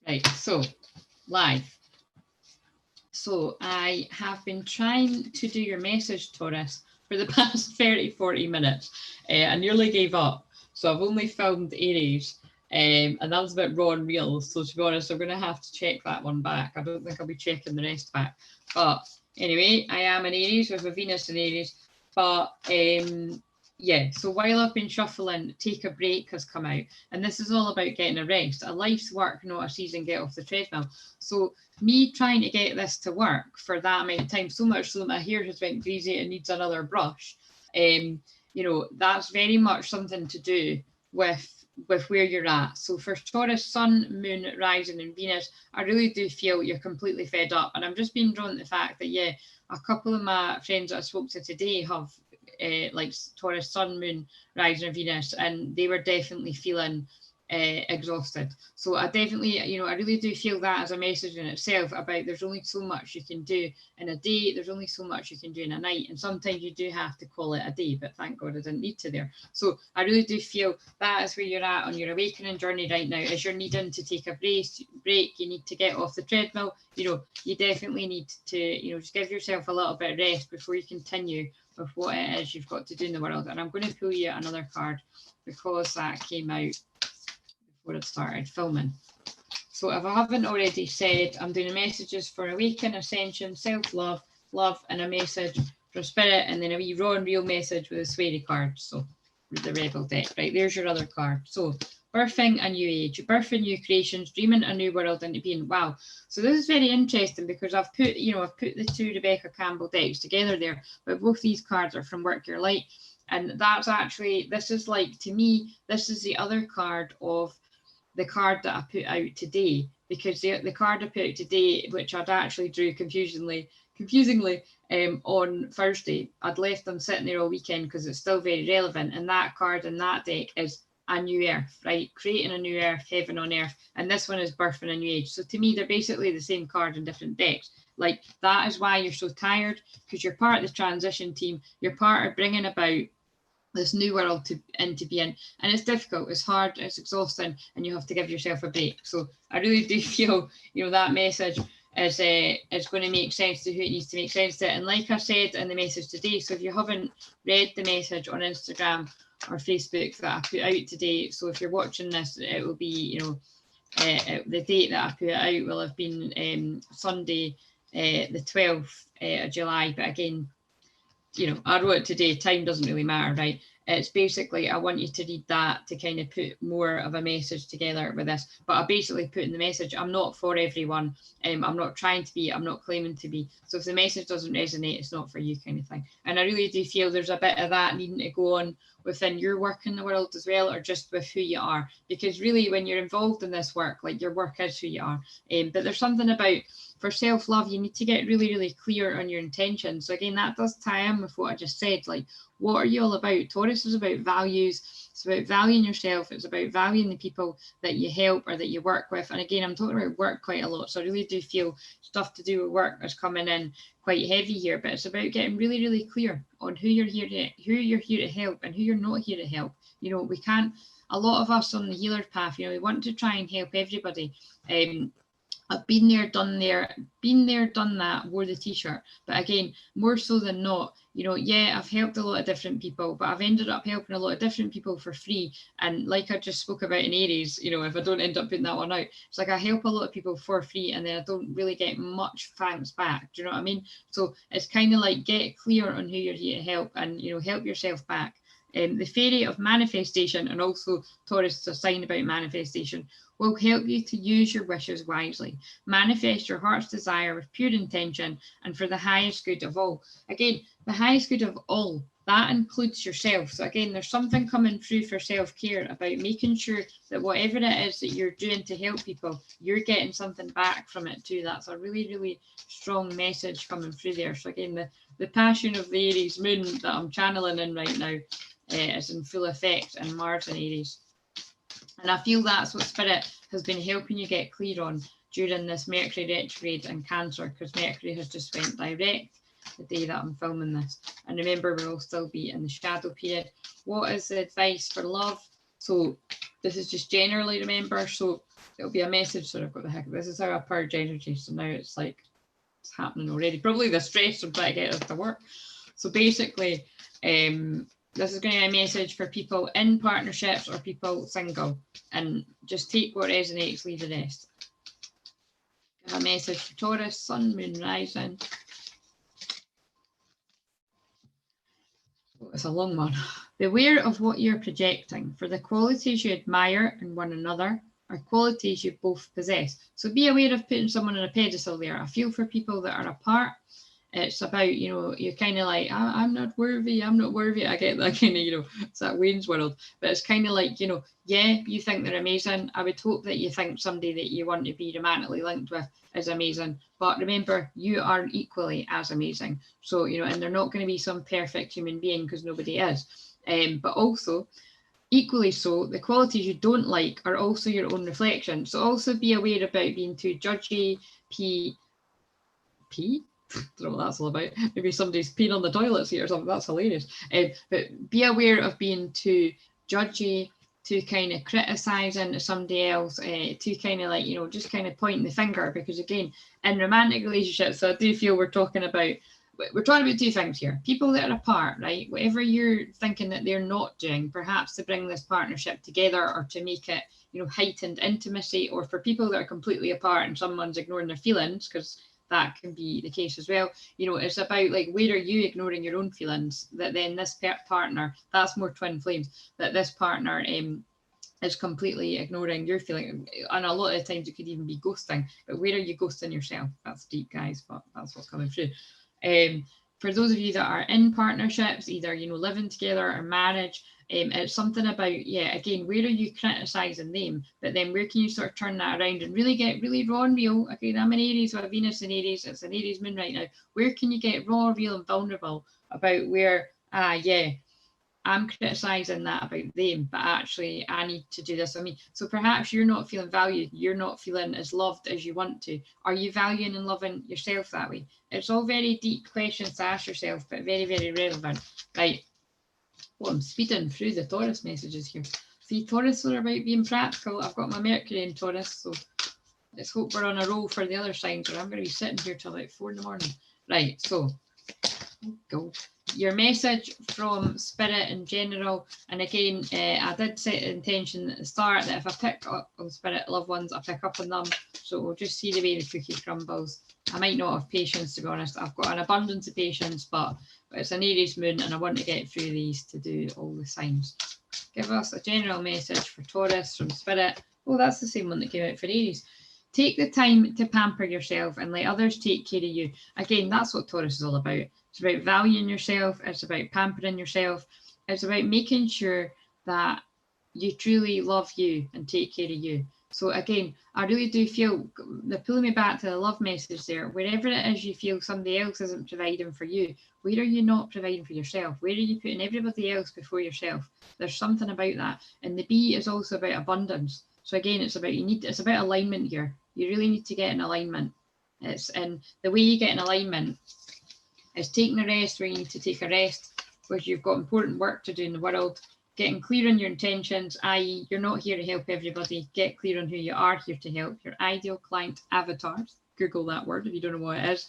Right, so live. So I have been trying to do your message, Taurus, for the past 30, 40 minutes. I nearly gave up. So I've only filmed Aries. And that was a bit raw and real. So to be honest, I'm going to have to check that one back. I don't think I'll be checking the rest back. But anyway, I am an Aries with a Venus in Aries. But yeah, so while I've been shuffling, Take a Break has come out. And this is all about getting a rest, a life's work, not a season, get off the treadmill. So me trying to get this to work for that amount of time, so much so that my hair has went greasy and needs another brush. You know, that's very much something to do with where you're at. So for Taurus, Sun, Moon, Rising and Venus, I really do feel you're completely fed up. And I'm just being drawn to the fact that, yeah, a couple of my friends that I spoke to today have like Taurus, Sun, Moon, Rising and Venus, and they were definitely feeling exhausted. So I definitely, you know, I really do feel that as a message in itself about there's only so much you can do in a day, there's only so much you can do in a night, and sometimes you do have to call it a day, but thank God I didn't need to there. So I really do feel that is where you're at on your awakening journey right now, is you're needing to take a break, you need to get off the treadmill, you know, you definitely need to, you know, just give yourself a little bit of rest before you continue with what it is you've got to do in the world. And I'm going to pull you another card because that came out before I started filming. So if I haven't already said, I'm doing messages for awaken, ascension, self-love, love, and a message for spirit, and then a wee raw and real message with a sweary card. So with the rebel deck, right, there's your other card. So birthing a new age, birthing new creations, dreaming a new world into being. Wow. So this is very interesting because I've put the two Rebecca Campbell decks together there, but both these cards are from Work Your Light. And that's actually, this is like, to me, this is the other card of the card that I put out today, because the card I put out today, which I'd actually drew confusingly on Thursday, I'd left them sitting there all weekend because it's still very relevant. And that card in that deck is a new earth, right? Creating a new earth, heaven on earth. And this one is birthing a new age. So to me, they're basically the same card in different decks. Like, that is why you're so tired, because you're part of the transition team. You're part of bringing about this new world into being, and it's difficult, it's hard, it's exhausting, and you have to give yourself a break. So I really do feel, you know, that message is going to make sense to who it needs to make sense to. And like I said in the message today, so if you haven't read the message on Instagram or Facebook that I put out today, so if you're watching this, it will be, you know, the date that I put it out will have been Sunday the 12th of July. But again, you know, I wrote it today, time doesn't really matter, right? It's basically, I want you to read that to kind of put more of a message together with this. But I basically put in the message, I'm not for everyone. I'm not trying to be, I'm not claiming to be. So if the message doesn't resonate, it's not for you, kind of thing. And I really do feel there's a bit of that needing to go on within your work in the world as well, or just with who you are. Because really, when you're involved in this work, like, your work is who you are. But there's something about, for self-love, you need to get really, really clear on your intentions. So again, that does tie in with what I just said. Like, what are you all about? Taurus is about values. It's about valuing yourself. It's about valuing the people that you help or that you work with. And again, I'm talking about work quite a lot. So I really do feel stuff to do with work is coming in quite heavy here. But it's about getting really, really clear on who you're here to help and who you're not here to help. You know, we can't, a lot of us on the healer path, you know, we want to try and help everybody. I've been there, done that, wore the t-shirt. But again, more so than not, you know, yeah, I've helped a lot of different people, but I've ended up helping a lot of different people for free. And like I just spoke about in Aries, you know, if I don't end up putting that one out, it's like I help a lot of people for free and then I don't really get much thanks back. Do you know what I mean? So it's kind of like, get clear on who you're here to help and, you know, help yourself back. The fairy of manifestation, and also Taurus is a sign about manifestation, will help you to use your wishes wisely. Manifest your heart's desire with pure intention and for the highest good of all. Again, the highest good of all, that includes yourself. So again, there's something coming through for self-care about making sure that whatever it is that you're doing to help people, you're getting something back from it too. That's a really, really strong message coming through there. So again, the passion of the Aries moon that I'm channeling in right now is in full effect, and Mars in Aries. And I feel that's what Spirit has been helping you get clear on during this Mercury retrograde in Cancer, because Mercury has just went direct the day that I'm filming this. And remember, we'll still be in the shadow period. What is the advice for love? So This is just generally, remember, so it'll be a message. So I've got the heck. This is how I purge energy. So now it's like it's happening already. Probably the stress of trying to get us to work. So basically, this is going to be a message for people in partnerships or people single, and just take what resonates, leave the rest. A message for Taurus, Sun, Moon, Rising. Oh, it's a long one. Beware of what you're projecting, for the qualities you admire in one another are qualities you both possess. So be aware of putting someone on a pedestal there. I feel for people that are apart. It's about, you know, you're kind of like, I'm not worthy, I'm not worthy. I get that kind of, you know, it's that Wayne's World. But it's kind of like, you know, yeah, you think they're amazing. I would hope that you think somebody that you want to be romantically linked with is amazing. But remember, you are equally as amazing. So, you know, and they're not going to be some perfect human being, because nobody is. But also, equally so, the qualities you don't like are also your own reflection. So also be aware about being too judgy, I don't know what that's all about. Maybe somebody's peeing on the toilets here or something. That's hilarious. But be aware of being too judgy, too kind of criticizing somebody else, too kind of like, you know, just kind of pointing the finger. Because again, in romantic relationships, so I do feel we're talking about two things here. People that are apart, right? Whatever you're thinking that they're not doing, perhaps to bring this partnership together or to make it, you know, heightened intimacy, or for people that are completely apart and someone's ignoring their feelings, because that can be the case as well. You know, it's about like, where are you ignoring your own feelings, that then this partner, that's more twin flames, that this partner is completely ignoring your feeling. And a lot of the times it could even be ghosting. But where are you ghosting yourself? That's deep, guys, but that's what's coming through. For those of you that are in partnerships, either, you know, living together or marriage, it's something about, yeah, again, where are you criticizing them? But then where can you sort of turn that around and really get really raw and real? Again, I'm in Aries, so Venus in Aries, it's an Aries moon right now. Where can you get raw, real and vulnerable about where, yeah, I'm criticizing that about them, but actually I need to do this on me. So perhaps you're not feeling valued, you're not feeling as loved as you want to. Are you valuing and loving yourself that way? It's all very deep questions to ask yourself, but very, very relevant. Right. Well, I'm speeding through the Taurus messages here. See, Taurus are about being practical. I've got my Mercury in Taurus, so let's hope we're on a roll for the other signs, or I'm going to be sitting here till like 4 a.m. Right, so go. Your message from Spirit in general, and again, I did set the intention at the start that if I pick up on Spirit loved ones, I pick up on them. So we'll just see the way the cookie crumbles. I might not have patience, to be honest. I've got an abundance of patience, but it's an Aries moon and I want to get through these to do all the signs. Give us a general message for Taurus from Spirit. Oh, that's the same one that came out for Aries. Take the time to pamper yourself and let others take care of you. Again, that's what Taurus is all about. It's about valuing yourself. It's about pampering yourself. It's about making sure that you truly love you and take care of you. So again, I really do feel, they're pulling me back to the love message there. Wherever it is you feel somebody else isn't providing for you, where are you not providing for yourself? Where are you putting everybody else before yourself? There's something about that. And the B is also about abundance. So again, it's about alignment here. You really need to get in alignment. And the way you get in alignment is taking a rest where you need to take a rest, where you've got important work to do in the world, getting clear on your intentions, i.e. you're not here to help everybody. Get clear on who you are here to help, your ideal client avatars. Google that word if you don't know what it is.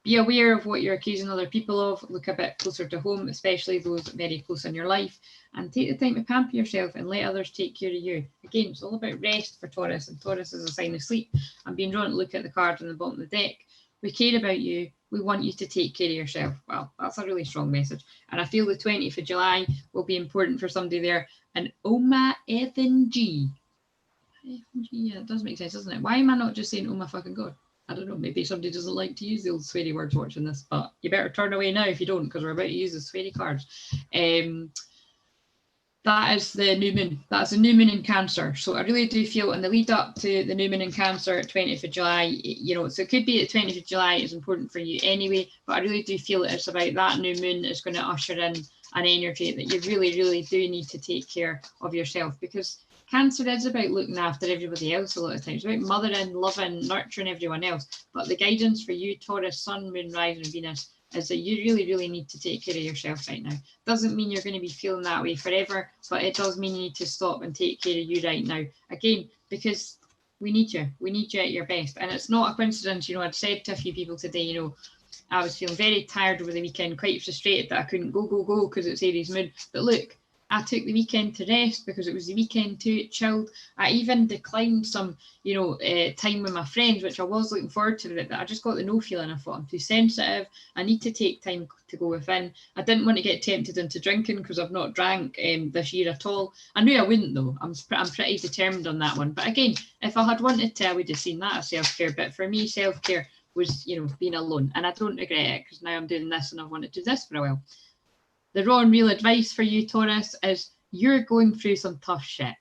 Be aware of what you're accusing other people of. Look a bit closer to home, especially those very close in your life. And take the time to pamper yourself and let others take care of you. Again, it's all about rest for Taurus, and Taurus is a sign of sleep. I'm being drawn to look at the card on the bottom of the deck. We care about you. We want you to take care of yourself. Well, that's a really strong message. And I feel the 20th of July will be important for somebody there. And oh my effing G. Yeah, it does make sense, doesn't it? Why am I not just saying, oh my fucking God? I don't know, maybe somebody doesn't like to use the old sweary words watching this, but you better turn away now if you don't, because we're about to use the sweary cards. That is the new moon. That's the new moon in Cancer. So I really do feel in the lead up to the new moon in Cancer, 20th of July, you know, so it could be that 20th of July is important for you anyway, but I really do feel that it's about that new moon is going to usher in an energy that you really, really do need to take care of yourself, because Cancer is about looking after everybody else a lot of times. It's about mothering, loving, nurturing everyone else. But the guidance for you, Taurus, Sun, Moon, Rising, Venus, is that you really, really need to take care of yourself right now. Doesn't mean you're going to be feeling that way forever, but it does mean you need to stop and take care of you right now. Again, because we need you. We need you at your best. And it's not a coincidence, you know, I'd said to a few people today, you know, I was feeling very tired over the weekend, quite frustrated that I couldn't go because it's Aries moon. But look, I took the weekend to rest because it was the weekend too. It chilled. I even declined some, you know, time with my friends, which I was looking forward to. But I just got the no feeling. I thought I'm too sensitive. I need to take time to go within. I didn't want to get tempted into drinking because I've not drank this year at all. I knew I wouldn't though. I'm pretty determined on that one. But again, if I had wanted to, I would have seen that as self-care. But for me, self-care was, you know, being alone, and I don't regret it because now I'm doing this and I've wanted to do this for a while. The raw and real advice for you, Taurus, is you're going through some tough shit.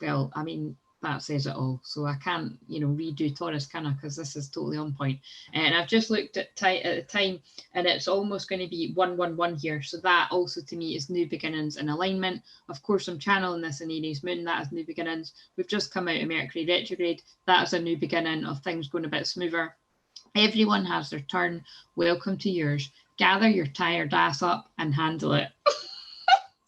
Well, I mean, that says it all. So I can't, you know, redo Taurus, can I? Because this is totally on point. And I've just looked at the time, and it's almost going to be 111 here. So that also to me is new beginnings and alignment. Of course, I'm channeling this in Aries moon. That is new beginnings. We've just come out of Mercury retrograde. That is a new beginning of things going a bit smoother. Everyone has their turn. Welcome to yours. Gather your tired ass up and handle it.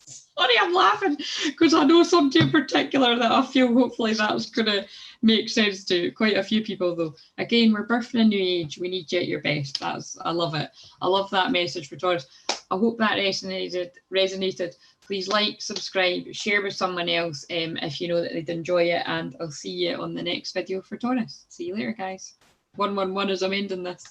Sorry, I'm laughing because I know somebody in particular that I feel hopefully that's going to make sense to quite a few people though. Again, we're birthing a new age. We need you at your best. I love it. I love that message for Taurus. I hope that resonated. Please like, subscribe, share with someone else if you know that they'd enjoy it, and I'll see you on the next video for Taurus. See you later, guys. 111 as I'm ending this.